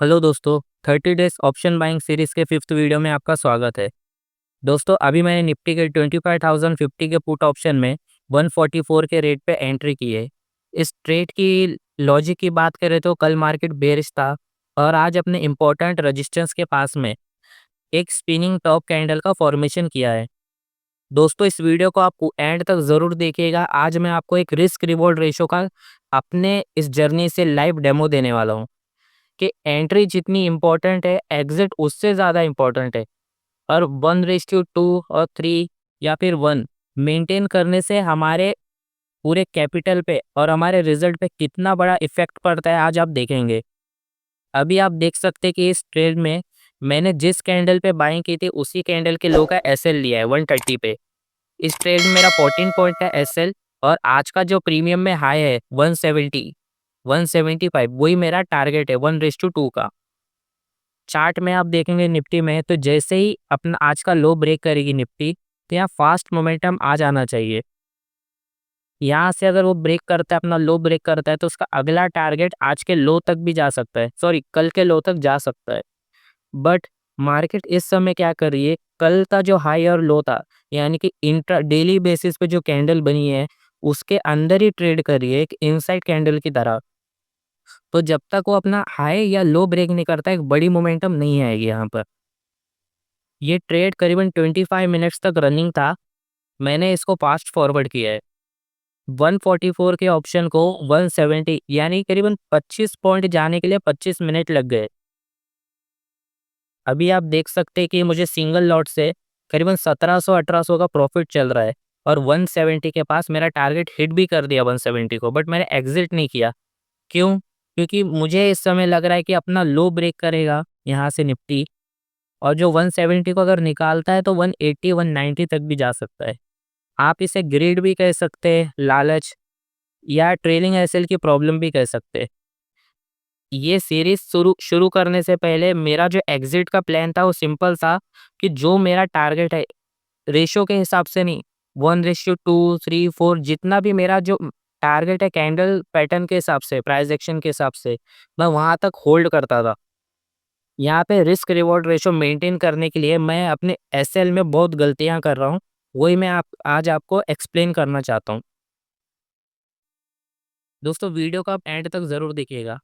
Hello दोस्तों। 30 days option buying series के fifth video में आपका स्वागत है। दोस्तों अभी मैंने निफ्टी के 25,050 के पुट ऑप्शन में 144 के रेट पे एंट्री की है। इस ट्रेड की लॉजिक की बात करें तो कल मार्केट बेरिश था और आज अपने इम्पोर्टेंट रजिस्टेंस के पास में एक स्पिनिंग टॉप कैंडल का फॉर्मेशन किया है। दोस्तों इस वीडियो को आप एंड तक ज़रूर देखिएगा। आज मैं आपको एक रिस्क रिवॉर्ड रेशो का अपने इस जर्नी से लाइव डेमो देने वाला हूँ कि एंट्री जितनी इम्पोर्टेंट है एग्जिट उससे ज़्यादा इम्पोर्टेंट है। और 1:2 और 3 या फिर 1 मेंटेन करने से हमारे पूरे कैपिटल पे और हमारे रिजल्ट पे कितना बड़ा इफेक्ट पड़ता है आज आप देखेंगे। अभी आप देख सकते हैं कि इस ट्रेड में मैंने जिस कैंडल पे बाइंग की थी उसी कैंडल के लो का एसएल लिया है 130 पे। इस ट्रेड में मेरा 14 पॉइंट का एसएल और आज का जो प्रीमियम में हाई है 170 175 वही मेरा टारगेट है 1:2 का। चार्ट में आप देखेंगे निफ्टी में तो जैसे ही अपना आज का लो ब्रेक करेगी निफ्टी तो यहाँ फास्ट मोमेंटम आ जाना चाहिए। यहाँ से अगर वो ब्रेक करता है अपना लो ब्रेक करता है तो उसका अगला टारगेट आज के लो तक भी जा सकता है, सॉरी कल के लो तक जा सकता है। बट मार्केट इस समय क्या कर रही है, कल का जो हाई और लो था यानी कि इंट्रा डेली बेसिस पे जो कैंडल बनी है उसके अंदर ही ट्रेड कर रही है एक इनसाइड कैंडल की तरह। तो जब तक वो अपना हाई या लो ब्रेक नहीं करता एक बड़ी मोमेंटम नहीं आएगी यहाँ पर। ये ट्रेड करीबन 25 मिनट्स तक रनिंग था। मैंने इसको फास्ट फॉरवर्ड किया है 144 के ऑप्शन को 170 यानी करीबन 25 पॉइंट जाने के लिए 25 मिनट लग गए। अभी आप देख सकते हैं कि मुझे सिंगल लॉट से करीबन 1700-1800 का प्रॉफिट चल रहा है और 170 के पास मेरा टारगेट हिट भी कर दिया 170 को, बट मैंने एग्जिट नहीं किया। क्यों? क्योंकि मुझे इस समय लग रहा है कि अपना लो ब्रेक करेगा यहाँ से निफ्टी और जो 170 को अगर निकालता है तो 180 190 तक भी जा सकता है। आप इसे ग्रीड भी कह सकते हैं, लालच, या ट्रेलिंग एसएल की प्रॉब्लम भी कह सकते हैं। ये सीरीज शुरू शुरू करने से पहले मेरा जो एग्जिट का प्लान था वो सिंपल था कि जो मेरा टारगेट है रेशो के हिसाब से नहीं, 1:2 3 4 जितना भी मेरा जो टारगेट है कैंडल पैटर्न के हिसाब से प्राइस एक्शन के हिसाब से मैं वहां तक होल्ड करता था। यहाँ पे रिस्क रिवॉर्ड रेशो मेंटेन करने के लिए मैं अपने एसएल में बहुत गलतियाँ कर रहा हूँ, वही मैं आप आज आपको एक्सप्लेन करना चाहता हूँ। दोस्तों वीडियो को आप एंड तक ज़रूर देखिएगा।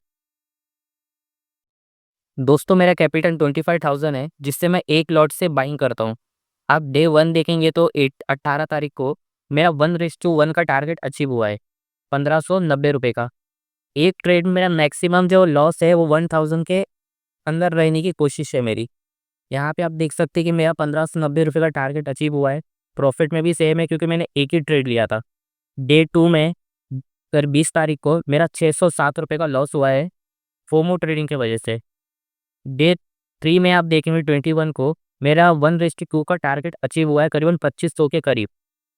दोस्तों मेरा कैपिटल 25,000 है जिससे मैं एक लॉट से बाइंग करता हूँ। आप डे 1 देखेंगे तो 18 तारीख को मेरा 1:1 का टारगेट अचीव हुआ है 1590 का। एक ट्रेड में मेरा मैक्सिमम जो लॉस है वो 1000 के अंदर रहने की कोशिश है मेरी। यहाँ पे आप देख सकते हैं कि मेरा 1590 का टारगेट अचीव हुआ है। प्रॉफिट में भी सेम है क्योंकि मैंने एक ही ट्रेड लिया था। डे 2 में फिर 20 तारीख को मेरा 607 का लॉस हुआ है फोमो ट्रेडिंग की वजह से। डे 3 में आप देखेंगे 21 को मेरा 1:2 का टारगेट अचीव हुआ है करीबन 2500 के करीब,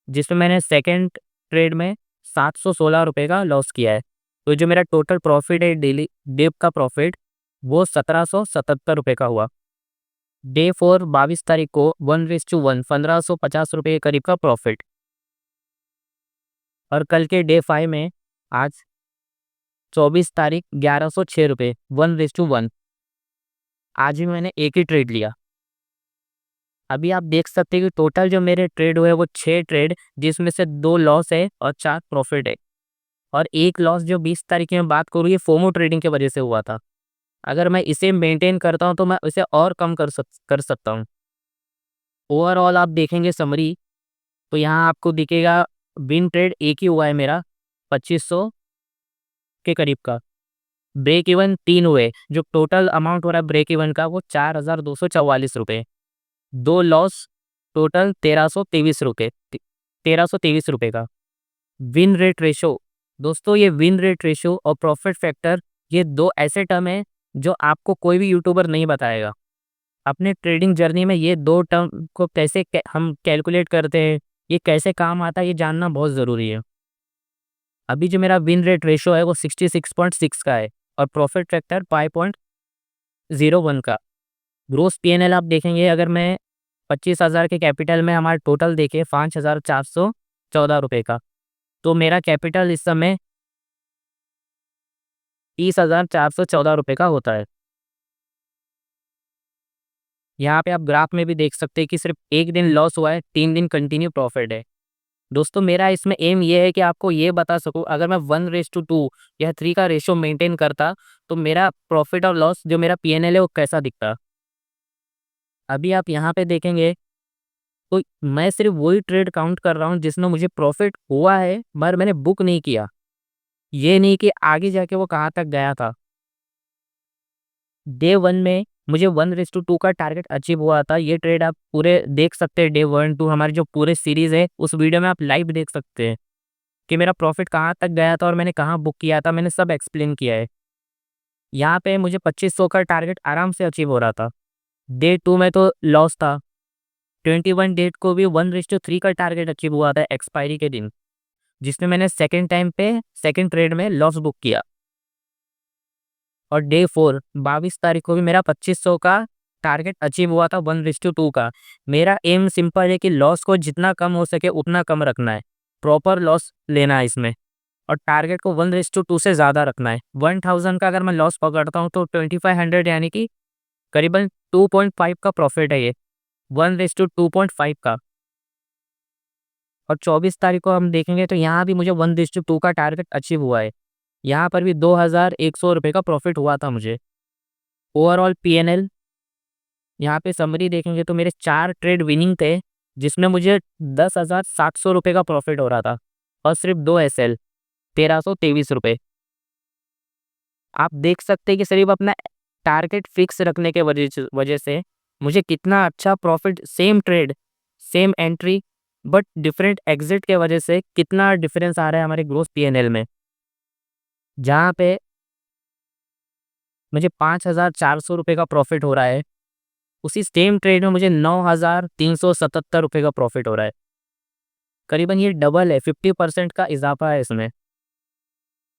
जिसमें मैंने सेकेंड ट्रेड में 716 का लॉस किया है। तो जो मेरा टोटल प्रॉफिट है डेली डेप का प्रॉफिट वो 1777 का हुआ। डे 4 22 तारीख को 1:1 1550 के करीब का प्रॉफिट। और कल के डे 5 में आज 24 तारीख 1106 1:1। आज भी मैंने एक ही ट्रेड लिया। अभी आप देख सकते हैं कि टोटल जो मेरे ट्रेड हुए वो 6 ट्रेड जिसमें से 2 लॉस है और 4 प्रॉफिट है। और एक लॉस जो 20 तारीख की मैं बात करूँ ये फोमो ट्रेडिंग की वजह से हुआ था। अगर मैं इसे मेंटेन करता हूँ तो मैं इसे और कम कर सकता हूँ। ओवरऑल आप देखेंगे समरी तो यहाँ आपको दिखेगा विन ट्रेड एक ही हुआ है मेरा 2500 के करीब का। ब्रेक इवन 3 हुए, जो टोटल अमाउंट हो रहा है ब्रेक इवन का वो 4244 रुपये। 2 लॉस, टोटल 1323 रुपये का। विन रेट रेशो, दोस्तों ये विन रेट रेशो और प्रॉफिट फैक्टर ये दो ऐसे टर्म है जो आपको कोई भी यूट्यूबर नहीं बताएगा। अपने ट्रेडिंग जर्नी में ये दो टर्म को हम कैलकुलेट करते हैं, ये कैसे काम आता है ये जानना बहुत ज़रूरी है। अभी जो मेरा विन रेट रेशो है वो 66.6 का है और प्रॉफिट फैक्टर 5.01 का। ग्रोस पीएनएल आप देखेंगे अगर मैं 25,000 के कैपिटल में हमारा टोटल देखें 5,414 का, तो मेरा कैपिटल इस समय 30,414 का होता है। यहाँ पे आप ग्राफ में भी देख सकते हैं कि सिर्फ एक दिन लॉस हुआ है, 3 दिन कंटिन्यू प्रॉफिट है। दोस्तों मेरा इसमें एम ये है कि आपको ये बता सकूँ, अगर मैं 1:2 या 3 का रेशियो मेंटेन करता तो मेरा प्रॉफिट और लॉस जो मेरा पीएनएल है वो कैसा दिखता। अभी आप यहाँ पे देखेंगे तो मैं सिर्फ वही ट्रेड काउंट कर रहा हूँ जिसमें मुझे प्रॉफिट हुआ है, मगर मैंने बुक नहीं किया। ये नहीं कि आगे जाके वो कहाँ तक गया था। डे 1 में मुझे 1:2 का टारगेट अचीव हुआ था। ये ट्रेड आप पूरे देख सकते हैं, डे 1, 2 हमारी जो पूरे सीरीज़ है उस वीडियो में आप लाइव देख सकते हैं कि मेरा प्रॉफिट कहाँ तक गया था और मैंने कहाँ बुक किया था, मैंने सब एक्सप्लेन किया है। यहाँ पे मुझे 2500 का टारगेट आराम से अचीव हो रहा था। डे 2 में तो लॉस था। 21 डेट को भी 1:3 का टारगेट अचीव हुआ था एक्सपायरी के दिन, जिसमें मैंने सेकंड टाइम पे सेकंड ट्रेड में लॉस बुक किया। और डे 4 22 तारीख को भी मेरा 2500 का टारगेट अचीव हुआ था 1:2 का। मेरा एम सिंपल है कि लॉस को जितना कम हो सके उतना कम रखना है, प्रॉपर लॉस लेना है इसमें, और टारगेट को 1:2 से ज़्यादा रखना है। 1000 का अगर मैं लॉस पकड़ता हूँ तो 2500 यानी कि करीबन 2.5 का प्रॉफिट है ये, 1:2.5 का। और 24 तारीख को हम देखेंगे तो यहाँ भी मुझे 1:2 का टारगेट अचीव हुआ है। यहाँ पर भी 2100 रुपये का प्रॉफिट हुआ था मुझे। ओवरऑल पीएनएल यहाँ पे समरी देखेंगे तो मेरे 4 ट्रेड विनिंग थे, जिसमें मुझे 10,700 रुपये का प्रॉफिट हो रहा था, और सिर्फ 2 एसएल 1323 रुपये। आप देख सकते हैं कि सिर्फ अपना टारगेट फिक्स रखने के वजह से मुझे कितना अच्छा profit, same trade same entry but different exit के वजह से कितना डिफरेंस आ रहा है हमारे ग्रोथ पीएनएल में। जहाँ पे मुझे 5,400 रुपये का प्रॉफिट हो रहा है, उसी सेम ट्रेड में मुझे 9,377 रुपये का प्रॉफिट हो रहा है। करीबन ये डबल है, 50% का इजाफा है इसमें।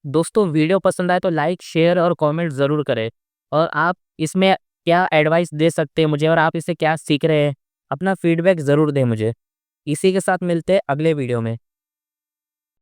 दोस्तों वीडियो पसंद आए तो लाइक, शेयर और कमेंट ज़रूर करें, और आप इसमें क्या एडवाइस दे सकते हैं मुझे और आप इससे क्या सीख रहे हैं, अपना फीडबैक ज़रूर दें मुझे। इसी के साथ मिलते हैं अगले वीडियो में।